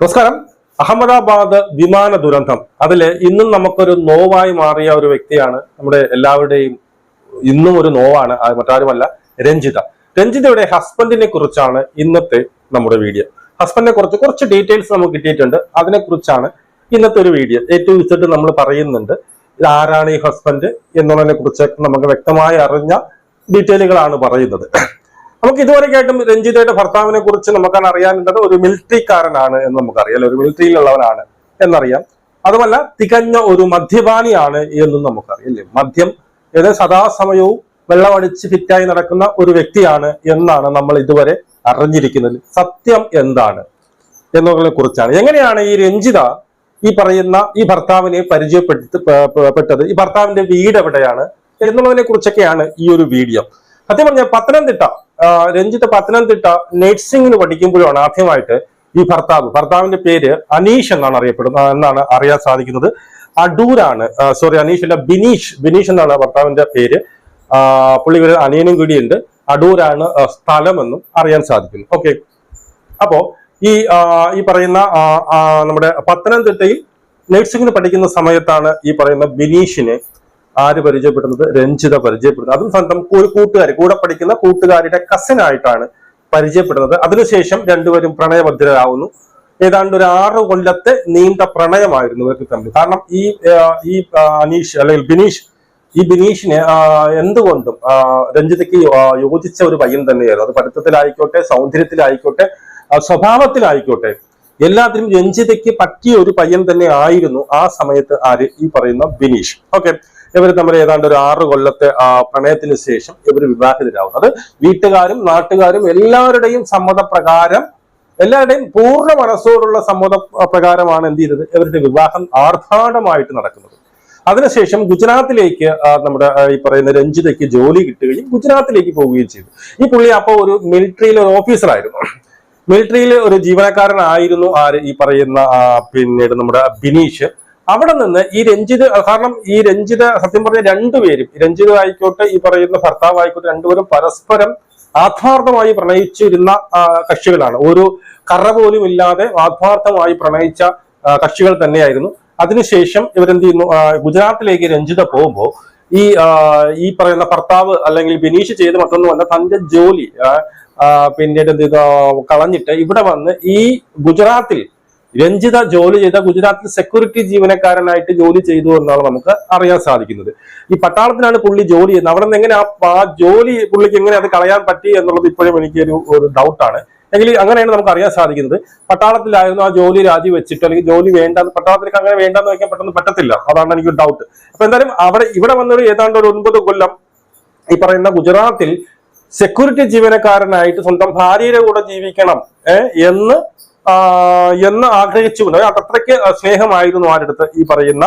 നമസ്കാരം. അഹമ്മദാബാദ് വിമാന ദുരന്തം അതില് ഇന്നും നമുക്കൊരു നോവായി മാറിയ ഒരു വ്യക്തിയാണ് നമ്മുടെ എല്ലാവരുടെയും ഇന്നും ഒരു നോവാണ്. മറ്റാരുമല്ല, രഞ്ജിത. രഞ്ജിതയുടെ ഹസ്ബൻഡിനെ കുറിച്ചാണ് ഇന്നത്തെ നമ്മുടെ വീഡിയോ. ഹസ്ബൻഡിനെ കുറിച്ച് കുറച്ച് ഡീറ്റെയിൽസ് നമുക്ക് കിട്ടിയിട്ടുണ്ട്. അതിനെക്കുറിച്ചാണ് ഇന്നത്തെ ഒരു വീഡിയോ. ഏറ്റവും വിളിച്ചിട്ട് നമ്മൾ പറയുന്നുണ്ട് ഇത് ആരാണ് ഈ ഹസ്ബൻഡ് എന്നുള്ളതിനെ കുറിച്ച് നമുക്ക് വ്യക്തമായി അറിഞ്ഞ ഡീറ്റെയിലുകളാണ് പറയുന്നത്. നമുക്ക് ഇതുവരെയായിട്ടും രഞ്ജിതയുടെ ഭർത്താവിനെ കുറിച്ച് നമുക്കാണ് അറിയാനുള്ളത്. ഒരു മിലിറ്ററിക്കാരനാണ് എന്ന് നമുക്കറിയാം, ഒരു മിലിറ്ററിയിലുള്ളവനാണ് എന്നറിയാം. അതുമല്ല, തികഞ്ഞ ഒരു മദ്യപാനിയാണ് എന്നും നമുക്കറിയാം. അല്ലേ, മദ്യം സദാസമയവും വെള്ളമടിച്ച് ഫിറ്റായി നടക്കുന്ന ഒരു വ്യക്തിയാണ് എന്നാണ് നമ്മൾ ഇതുവരെ അറിഞ്ഞിരിക്കുന്നത്. സത്യം എന്താണ് എന്നതിനെ കുറിച്ചാണ്. എങ്ങനെയാണ് ഈ രഞ്ജിത ഈ പറയുന്ന ഈ ഭർത്താവിനെ പരിചയപ്പെട്ടത്, ഈ ഭർത്താവിന്റെ വീട് എവിടെയാണ് എന്നുള്ളതിനെ കുറിച്ചൊക്കെയാണ് ഈ ഒരു വീഡിയോ. സത്യം പറഞ്ഞാൽ രഞ്ജിത്ത് പത്തനംതിട്ട നഴ്സിംഗിന് പഠിക്കുമ്പോഴാണ് ആദ്യമായിട്ട് ഈ ഭർത്താവിന്റെ പേര് അനീഷ് എന്നാണ് അറിയപ്പെടുന്നത് എന്നാണ് അറിയാൻ സാധിക്കുന്നത്. അടൂരാണ്, അനീഷ് അല്ല, ബിനീഷ് എന്നാണ് ഭർത്താവിന്റെ പേര്. പുള്ളി ഒരു അനിയനും കൂടിയുണ്ട്. അടൂരാണ് സ്ഥലമെന്നും അറിയാൻ സാധിക്കുന്നു. ഓക്കെ, അപ്പോ ഈ പറയുന്ന നമ്മുടെ പത്തനംതിട്ടയിൽ നഴ്സിംഗിന് പഠിക്കുന്ന സമയത്താണ് ഈ പറയുന്ന ബിനീഷിനെ ആര് പരിചയപ്പെടുന്നത്? രഞ്ജിത പരിചയപ്പെടുന്നത്. അതും സ്വന്തം ഒരു കൂടെ പഠിക്കുന്ന കൂട്ടുകാരുടെ കസിനായിട്ടാണ് പരിചയപ്പെടുന്നത്. അതിനുശേഷം രണ്ടുപേരും പ്രണയബദ്ധരാകുന്നു. ഏതാണ്ട് ഒരു 6 കൊല്ലത്തെ നീണ്ട പ്രണയമായിരുന്നു ഇവർക്ക് തമ്മിൽ. കാരണം ഈ അനീഷ് അല്ലെങ്കിൽ ബിനീഷിന് എന്തുകൊണ്ടും രഞ്ജിതയ്ക്ക് യോജിച്ച ഒരു പയ്യൻ തന്നെയായിരുന്നു. അത് പഠിത്തത്തിലായിക്കോട്ടെ, സൗന്ദര്യത്തിലായിക്കോട്ടെ, സ്വഭാവത്തിലായിക്കോട്ടെ, എല്ലാത്തിനും രഞ്ജിതയ്ക്ക് പറ്റിയ ഒരു പയ്യൻ തന്നെ ആയിരുന്നു ആ സമയത്ത് ആര്? ഈ പറയുന്ന ബിനീഷ്. ഓക്കെ, ഇവർ തമ്മിൽ ഏതാണ്ട് ഒരു 6 കൊല്ലത്തെ പ്രണയത്തിന് ശേഷം ഇവർ വിവാഹിതരാകും. അത് വീട്ടുകാരും നാട്ടുകാരും എല്ലാവരുടെയും സമ്മതപ്രകാരം, എല്ലാവരുടെയും പൂർണ്ണ മനസ്സോടുള്ള സമ്മതപ്രകാരമാണ് എന്ത് ചെയ്തത്? ഇവരുടെ വിവാഹം ആർഭാടമായിട്ട് നടക്കുന്നത്. അതിനുശേഷം ഗുജറാത്തിലേക്ക് നമ്മുടെ ഈ പറയുന്ന രഞ്ജിതയ്ക്ക് ജോലി കിട്ടുകയും ഗുജറാത്തിലേക്ക് പോവുകയും ചെയ്തു. ഈ പുള്ളി അപ്പോൾ ഒരു മിലിറ്ററിയിലെ ഒരു ഓഫീസറായിരുന്നു. മിലിറ്ററിയിൽ ഒരു ജീവനക്കാരനായിരുന്നു ആര്? ഈ പറയുന്ന പിന്നീട് നമ്മുടെ ബിനീഷ്. അവിടെ നിന്ന് ഈ രഞ്ജിത സത്യം പറഞ്ഞ രണ്ടുപേരും, രഞ്ജിത ആയിക്കോട്ടെ ഈ പറയുന്ന ഭർത്താവ് ആയിക്കോട്ടെ, രണ്ടുപേരും പരസ്പരം ആത്മാർത്ഥമായി പ്രണയിച്ചിരുന്ന കക്ഷികളാണ്. ഒരു കറ പോലും ഇല്ലാതെ ആത്മാർത്ഥമായി പ്രണയിച്ച കക്ഷികൾ തന്നെയായിരുന്നു. അതിനുശേഷം ഇവരെന്ത് ചെയ്യുന്നു? ഗുജറാത്തിലേക്ക് രഞ്ജിത പോകുമ്പോൾ ഈ പറയുന്ന ഭർത്താവ് അല്ലെങ്കിൽ ബിനീഷ് ചെയ്ത് മറ്റൊന്നുമല്ല, തന്റെ ജോലി പിന്നീട് എന്ത് ചെയ്തു? കളഞ്ഞിട്ട് ഇവിടെ വന്ന് ഈ ഗുജറാത്തിൽ രഞ്ജിത ജോലി ചെയ്ത ഗുജറാത്തിൽ സെക്യൂരിറ്റി ജീവനക്കാരനായിട്ട് ജോലി ചെയ്തു എന്നാണ് നമുക്ക് അറിയാൻ സാധിക്കുന്നത്. ഈ പട്ടാളത്തിലാണ് പുള്ളി ജോലി ചെയ്യുന്നത്. അവിടെ നിന്ന് എങ്ങനെ ആ ജോലി പുള്ളിക്ക് എങ്ങനെ അത് കളയാൻ പറ്റി എന്നുള്ളത് ഇപ്പോഴും എനിക്ക് ഒരു ഡൗട്ടാണ്. എങ്കിൽ അങ്ങനെയാണ് നമുക്ക് അറിയാൻ സാധിക്കുന്നത്. പട്ടാളത്തിലായിരുന്നു ആ ജോലി രാജിവെച്ചിട്ട്, അല്ലെങ്കിൽ ജോലി വേണ്ട, പട്ടാളത്തിലേക്ക് അങ്ങനെ വേണ്ടെന്ന് വയ്ക്കാൻ പെട്ടെന്ന് പറ്റത്തില്ല. അതാണ് എനിക്ക് ഡൗട്ട്. അപ്പൊ എന്തായാലും ഇവിടെ വന്നൊരു ഏതാണ്ട് ഒരു 9 കൊല്ലം ഈ പറയുന്ന ഗുജറാത്തിൽ സെക്യൂരിറ്റി ജീവനക്കാരനായിട്ട് സ്വന്തം ഭാര്യയുടെ കൂടെ ജീവിക്കണം എന്ന് ആഗ്രഹിച്ചുകൊണ്ട് അത്രയ്ക്ക് സ്നേഹമായിരുന്നു ആരെടുത്ത്? ഈ പറയുന്ന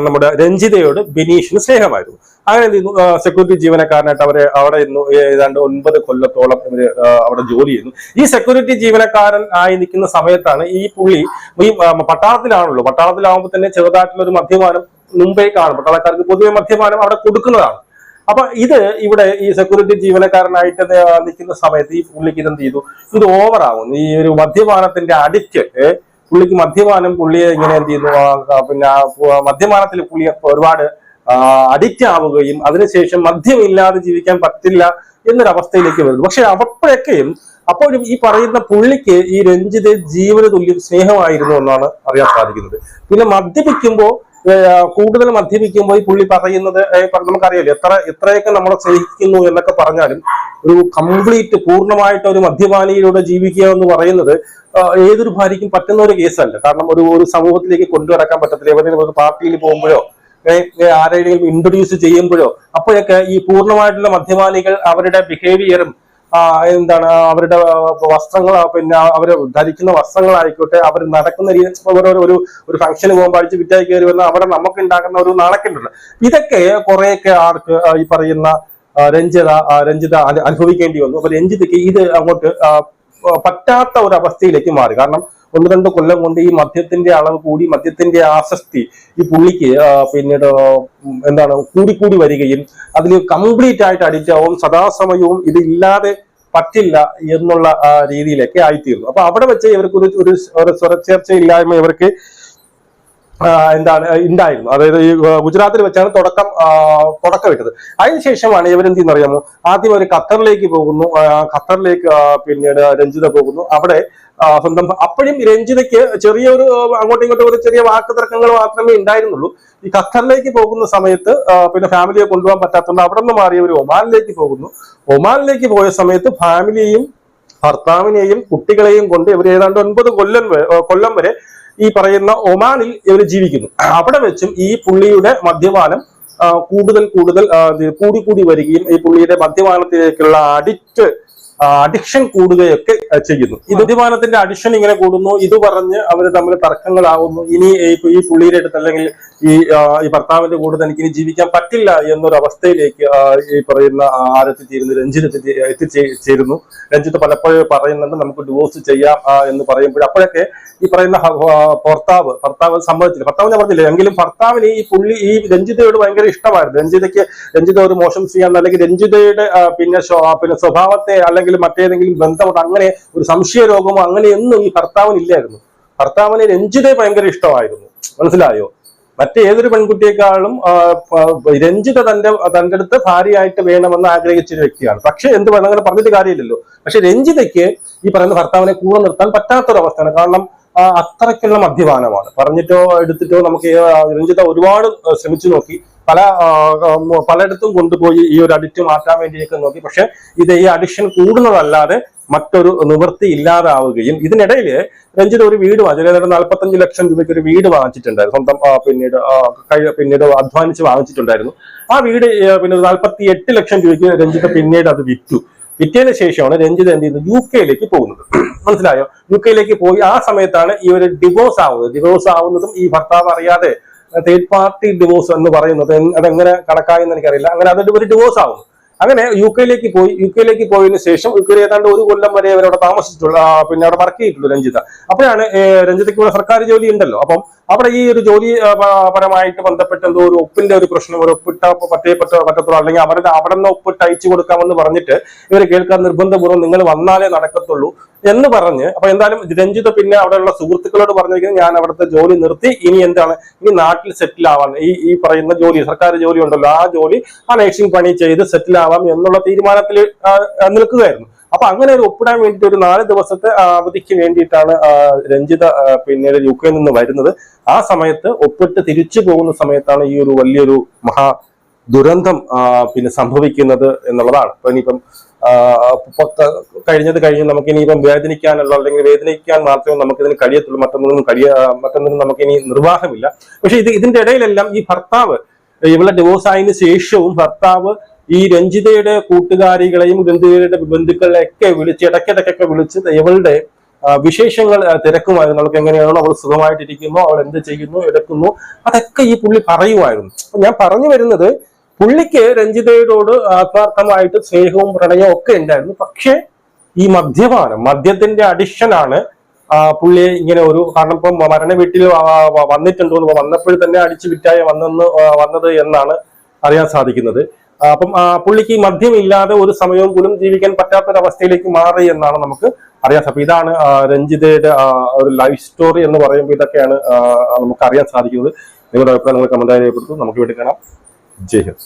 നമ്മുടെ രഞ്ജിതയോട് ബിനീഷിന് സ്നേഹമായിരുന്നു. അങ്ങനെ എന്ത് ചെയ്യുന്നു? സെക്യൂരിറ്റി ജീവനക്കാരനായിട്ട് അവിടെ ഇന്ന് ഏതാണ്ട് 9 കൊല്ലത്തോളം ഇവര് അവിടെ ജോലി ചെയ്യുന്നു. ഈ സെക്യൂരിറ്റി ജീവനക്കാരൻ ആയി നിൽക്കുന്ന സമയത്താണ് ഈ പുള്ളി ഈ പട്ടാളത്തിലാണല്ലോ. പട്ടാളത്തിലാവുമ്പോൾ തന്നെ ചെറുതായിട്ടുള്ള ഒരു മദ്യപാനം മുമ്പേ കാണും. പട്ടാളക്കാർക്ക് പൊതുവെ മദ്യപാനം അവിടെ കൊടുക്കുന്നതാണ്. അപ്പൊ ഇവിടെ ഈ സെക്യൂരിറ്റി ജീവനക്കാരനായിട്ട് നിൽക്കുന്ന സമയത്ത് ഈ പുള്ളിക്ക് ഇതെന്ത് ചെയ്തു? ഇത് ഓവറാകുന്നു. ഈ ഒരു മദ്യപാനത്തിന്റെ അഡിക്റ്റ് പുള്ളിയെ ഇങ്ങനെ എന്ത് ചെയ്യുന്നു? പിന്നെ മദ്യപാനത്തിൽ പുള്ളി ഒരുപാട് അഡിക്റ്റ് ആവുകയും അതിനുശേഷം മദ്യമില്ലാതെ ജീവിക്കാൻ പറ്റില്ല എന്നൊരവസ്ഥയിലേക്ക് വരുന്നു. പക്ഷെ അപ്പോഴും ഈ പറയുന്ന പുള്ളിക്ക് ഈ രഞ്ജിത ജീവന തുല്യം സ്നേഹമായിരുന്നു എന്നാണ് അറിയാൻ സാധിക്കുന്നത്. പിന്നെ കൂടുതൽ മദ്യപിക്കുമ്പോൾ ഈ പുള്ളി പറയുന്നത് നമുക്കറിയാലോ, എത്രയൊക്കെ നമ്മളെ സ്നേഹിക്കുന്നു എന്നൊക്കെ പറഞ്ഞാലും ഒരു കംപ്ലീറ്റ് പൂർണ്ണമായിട്ട് ഒരു മദ്യപാനിയിലൂടെ ജീവിക്കുക എന്ന് പറയുന്നത് ഏതൊരു ഭാര്യയ്ക്കും പറ്റുന്ന ഒരു കേസല്ല. കാരണം ഒരു സമൂഹത്തിലേക്ക് കൊണ്ടുനടക്കാൻ പറ്റത്തില്ല. ഏതെങ്കിലും ഒരു പാർട്ടിയിൽ പോകുമ്പോഴോ ആരെങ്കിലും ഇൻട്രൊഡ്യൂസ് ചെയ്യുമ്പോഴോ അപ്പോഴൊക്കെ ഈ പൂർണ്ണമായിട്ടുള്ള മദ്യപാനികൾ അവരുടെ ബിഹേവിയറും അവരുടെ വസ്ത്രങ്ങൾ, പിന്നെ അവർ ധരിക്കുന്ന വസ്ത്രങ്ങളായിക്കോട്ടെ, അവർ നടക്കുന്ന രീതി, ഒരു ഫംഗ്ഷന് പോകുമ്പോൾ അടിച്ച് വിറ്റായി കയറി വന്ന അവിടെ നമുക്ക് ഉണ്ടാകുന്ന ഒരു നാണക്കേടുണ്ട്. ഇതൊക്കെ കുറെയൊക്കെ ആർക്ക് ഈ പറയുന്ന രഞ്ജിത അനുഭവിക്കേണ്ടി വന്നു. അപ്പൊ രഞ്ജിതയ്ക്ക് ഇത് അങ്ങോട്ട് പറ്റാത്ത ഒരു അവസ്ഥയിലേക്ക് മാറി. കാരണം 1-2 കൊല്ലം കൊണ്ട് ഈ മദ്യത്തിന്റെ അളവ് കൂടി, മദ്യത്തിന്റെ ആസക്തി ഈ പുള്ളിക്ക് പിന്നീട് കൂടിക്കൂടി വരികയും അതിൽ കംപ്ലീറ്റ് ആയിട്ട് അഡിക്റ്റ് ആവും. സദാസമയവും ഇതില്ലാതെ പറ്റില്ല എന്നുള്ള രീതിയിലേക്ക് ആയിത്തീർന്നു. അപ്പൊ അവിടെ വെച്ച് ഇവർക്ക് ഒരു സ്വരച്ചേർച്ചയില്ലായ്മ ഇവർക്ക് ഉണ്ടായിരുന്നു. അതായത് ഈ ഗുജറാത്തിൽ വെച്ചാണ് തുടക്കമിട്ടത്. അതിനുശേഷമാണ് ഇവരെന്ത് ചെയ്യുന്നറിയാമോ, ആദ്യം ഒരു ഖത്തറിലേക്ക് പോകുന്നു. ഖത്തറിലേക്ക് പിന്നീട് രഞ്ജിത പോകുന്നു. അവിടെ സ്വന്തം അപ്പോഴും രഞ്ജിതയ്ക്ക് ചെറിയൊരു അങ്ങോട്ടും ഇങ്ങോട്ടും ഒരു ചെറിയ വാക്ക് തർക്കങ്ങൾ മാത്രമേ ഉണ്ടായിരുന്നുള്ളൂ. ഈ ഖത്തറിലേക്ക് പോകുന്ന സമയത്ത് പിന്നെ ഫാമിലിയെ കൊണ്ടുപോകാൻ പറ്റാത്തതുകൊണ്ട് അവിടെ നിന്ന് മാറി ഇവർ ഒമാനിലേക്ക് പോകുന്നു. ഒമാനിലേക്ക് പോയ സമയത്ത് ഫാമിലിയെയും ഭർത്താവിനെയും കുട്ടികളെയും കൊണ്ട് ഇവർ ഏതാണ്ട് 9 കൊല്ലം വരെ ഈ പറയുന്ന ഒമാനിൽ ഇവർ ജീവിക്കുന്നു. അവിടെ വെച്ചും ഈ പുള്ളിയുടെ മദ്യപാനം കൂടുതൽ കൂടി വരികയും ഈ പുള്ളിയുടെ മദ്യപാനത്തിലേക്കുള്ള അഡിക്ഷൻ കൂടുകയൊക്കെ ചെയ്യുന്നു. ഈ മദ്യപാനത്തിന്റെ അഡിക്ഷൻ ഇങ്ങനെ കൂടുന്നു. ഇത് പറഞ്ഞ് അവർ തമ്മിൽ തർക്കങ്ങളാവുന്നു. ഇനി ഈ പുള്ളിയുടെ അടുത്ത് അല്ലെങ്കിൽ ഈ ഭർത്താവിന്റെ കൂടെ തനിക്ക് ഇനി ജീവിക്കാൻ പറ്റില്ല എന്നൊരു അവസ്ഥയിലേക്ക് ഈ പറയുന്ന ആരെത്തിച്ചേരുന്നു, രഞ്ജിത്ത് എത്തിച്ചേരുന്നു. രഞ്ജിത്ത് പലപ്പോഴും പറയുന്നുണ്ട് നമുക്ക് ഡിവോഴ്സ് ചെയ്യാം എന്ന് പറയുമ്പോൾ അപ്പോഴൊക്കെ ഈ പറയുന്ന ഭർത്താവ് സമ്മതിച്ചില്ല. ഭർത്താവ് ഞാൻ പറഞ്ഞില്ല എങ്കിലും ഭർത്താവിന് ഈ രഞ്ജിതയോട് ഭയങ്കര ഇഷ്ടമായിരുന്നു. രഞ്ജിത ഒരു മോശം ചെയ്യാൻ അല്ലെങ്കിൽ രഞ്ജിതയുടെ പിന്നെ സ്വഭാവത്തെ അല്ലെങ്കിൽ മറ്റേതെങ്കിലും ബന്ധമുണ്ട് അങ്ങനെ ഒരു സംശയ രോഗമോ അങ്ങനെയൊന്നും ഈ ഭർത്താവിന് ഇല്ലായിരുന്നു. ഭർത്താവിന് രഞ്ജിതയെ ഭയങ്കര ഇഷ്ടമായിരുന്നു. മനസ്സിലായോ? മറ്റേതൊരു പെൺകുട്ടിയെക്കാളും രഞ്ജിത തന്റെ അടുത്ത് ഭാര്യയായിട്ട് വേണമെന്ന് ആഗ്രഹിച്ചൊരു വ്യക്തിയാണ്. പക്ഷെ എന്ത് വേണം, അങ്ങനെ പറഞ്ഞിട്ട് കാര്യമില്ലല്ലോ. പക്ഷെ രഞ്ജിതയ്ക്ക് ഈ പറയുന്ന ഭർത്താവിനെ കൂടെ നിർത്താൻ പറ്റാത്തൊരവസ്ഥയാണ്. കാരണം അത്രയ്ക്കുള്ള മദ്യപാനമാണ്. പറഞ്ഞിട്ടോ എടുത്തിട്ടോ നമുക്ക് രഞ്ജിത ഒരുപാട് ശ്രമിച്ചു നോക്കി, പലയിടത്തും കൊണ്ടുപോയി ഈ ഒരു അഡിക്റ്റ് മാറ്റാൻ വേണ്ടിയൊക്കെ നോക്കി. പക്ഷെ ഈ അഡിക്ഷൻ കൂടുന്നതല്ലാതെ മറ്റൊരു നിവൃത്തി ഇല്ലാതാവുകയും ഇതിനിടയിൽ രഞ്ജിത ഒരു വീട് വാങ്ങിച്ചു. 45 ലക്ഷം രൂപയ്ക്ക് ഒരു വീട് വാങ്ങിച്ചിട്ടുണ്ടായിരുന്നു. സ്വന്തം പിന്നീട് അധ്വാനിച്ച് വാങ്ങിച്ചിട്ടുണ്ടായിരുന്നു. ആ വീട് പിന്നെ 48 ലക്ഷം രൂപയ്ക്ക് രഞ്ജിത പിന്നീട് അത് വിറ്റതിന് ശേഷമാണ് രഞ്ജിത എന്ത് ചെയ്യുന്നത്, UK പോകുന്നത്. മനസ്സിലായോ? UK പോയി ആ സമയത്താണ് ഈ ഒരു ഡിവോഴ്സ് ആവുന്നതും ഈ ഭർത്താവ് അറിയാതെ തേർഡ് പാർട്ടി ഡിവോഴ്സ് എന്ന് പറയുന്നത് അതെങ്ങനെ കണക്കായെന്ന് എനിക്കറിയില്ല. അങ്ങനെ അതൊരു ഡിവോഴ്സ് ആവുന്നു. അങ്ങനെ UK പോയതിനു ശേഷം UK ഏതാണ്ട് 1 കൊല്ലം വരെ അവരവിടെ താമസിച്ചിട്ടുള്ളൂ. പിന്നെ അവിടെ വർക്ക് ചെയ്തിട്ടുള്ളൂ രഞ്ജിത. അപ്പോഴാണ് രഞ്ജിതയ്ക്ക് ഇവിടെ സർക്കാർ ജോലി ഉണ്ടല്ലോ. അപ്പം അവിടെ ഈ ഒരു ജോലി പരമായിട്ട് ബന്ധപ്പെട്ട എന്തോ ഒരു ഒപ്പിന്റെ ഒരു പ്രശ്നം, ഒരു ഒപ്പിട്ട പറ്റത്തുള്ളൂ അല്ലെങ്കിൽ അവിടെ നിന്ന് ഒപ്പിട്ട് അയച്ചു കൊടുക്കാമെന്ന് പറഞ്ഞിട്ട് ഇവർ കേൾക്കാൻ നിർബന്ധപൂർവ്വം നിങ്ങൾ വന്നാലേ നടക്കത്തുള്ളൂ എന്ന് പറഞ്ഞ്. അപ്പൊ എന്തായാലും രഞ്ജിത പിന്നെ അവിടെയുള്ള സുഹൃത്തുക്കളോട് പറഞ്ഞിരിക്കുന്നത് ഞാൻ അവിടുത്തെ ജോലി നിർത്തി ഇനി നാട്ടിൽ സെറ്റിൽ ആവാൻ ഈ പറയുന്ന ജോലി, സർക്കാർ ജോലി ഉണ്ടല്ലോ, ആ നഴ്സിംഗ് പണി ചെയ്ത് സെറ്റിൽ ആവാം എന്നുള്ള തീരുമാനത്തിൽ നിൽക്കുകയായിരുന്നു. അപ്പൊ അങ്ങനെ ഒരു ഒപ്പിടാൻ വേണ്ടിയിട്ട് ഒരു 4 ദിവസത്തെ അവധിക്ക് വേണ്ടിയിട്ടാണ് രഞ്ജിത പിന്നീട് UK നിന്ന് വരുന്നത്. ആ സമയത്ത് ഒപ്പിട്ട് തിരിച്ചു പോകുന്ന സമയത്താണ് ഈ ഒരു വലിയൊരു മഹാ ദുരന്തം പിന്നെ സംഭവിക്കുന്നത് എന്നുള്ളതാണ്. അപ്പൊ ഇനിയിപ്പം കഴിഞ്ഞ് നമുക്ക് ഇനിയിപ്പം വേദനിക്കാനുള്ള അല്ലെങ്കിൽ വേദനിക്കാൻ മാത്രമേ നമുക്കിതിന് കഴിയത്തുള്ളൂ. മറ്റൊന്നിനും നമുക്കിനി നിർവാഹമില്ല. പക്ഷെ ഇതിന്റെ ഇടയിലെല്ലാം ഈ ഭർത്താവ് ഇവളെ ഡിവോഴ്സ് ആയതിനു ശേഷവും ഭർത്താവ് ഈ രഞ്ജിതയുടെ കൂട്ടുകാരികളെയും രഞ്ജിതയുടെ ബന്ധുക്കളെയൊക്കെ ഇടയ്ക്കിടയ്ക്കൊക്കെ വിളിച്ച് ഇവളുടെ വിശേഷങ്ങൾ തിരക്കുമായിരുന്നു. അവൾക്ക് എങ്ങനെയാണോ, അവൾ സുഖമായിട്ടിരിക്കുന്നു, അവൾ എന്ത് ചെയ്യുന്നു, എടുക്കുന്നു, അതൊക്കെ ഈ പുള്ളി പറയുമായിരുന്നു. അപ്പൊ ഞാൻ പറഞ്ഞു വരുന്നത്, പുള്ളിക്ക് രഞ്ജിതയോട് ആത്മാർത്ഥമായിട്ട് സ്നേഹവും പ്രണയവും ഒക്കെ ഉണ്ടായിരുന്നു. പക്ഷെ ഈ മദ്യത്തിന്റെ അഡിക്ഷനാണ് പുള്ളിയെ ഇങ്ങനെ കാരണം ഇപ്പം മരണ വീട്ടിൽ വന്നിട്ടുണ്ടോ, വന്നപ്പോഴും തന്നെ അടിച്ചു വിറ്റായ വന്നത് എന്നാണ് അറിയാൻ സാധിക്കുന്നത്. അപ്പം പുള്ളിക്ക് ഈ മദ്യമില്ലാതെ ഒരു സമയവും പോലും ജീവിക്കാൻ പറ്റാത്തൊരവസ്ഥയിലേക്ക് മാറി എന്നാണ് നമുക്ക് അറിയാൻ സാധിക്കും. ഇതാണ് രഞ്ജിതയുടെ ഒരു ലൈഫ് സ്റ്റോറി എന്ന് പറയുമ്പോൾ ഇതൊക്കെയാണ് നമുക്ക് അറിയാൻ സാധിക്കുന്നത്. നിങ്ങളുടെ അഭിപ്രായം നിങ്ങൾ കമന്റായി രേഖപ്പെടുത്തും. നമുക്ക് വേണ്ടി കാണാം. ജയ് ഹിന്ദ്.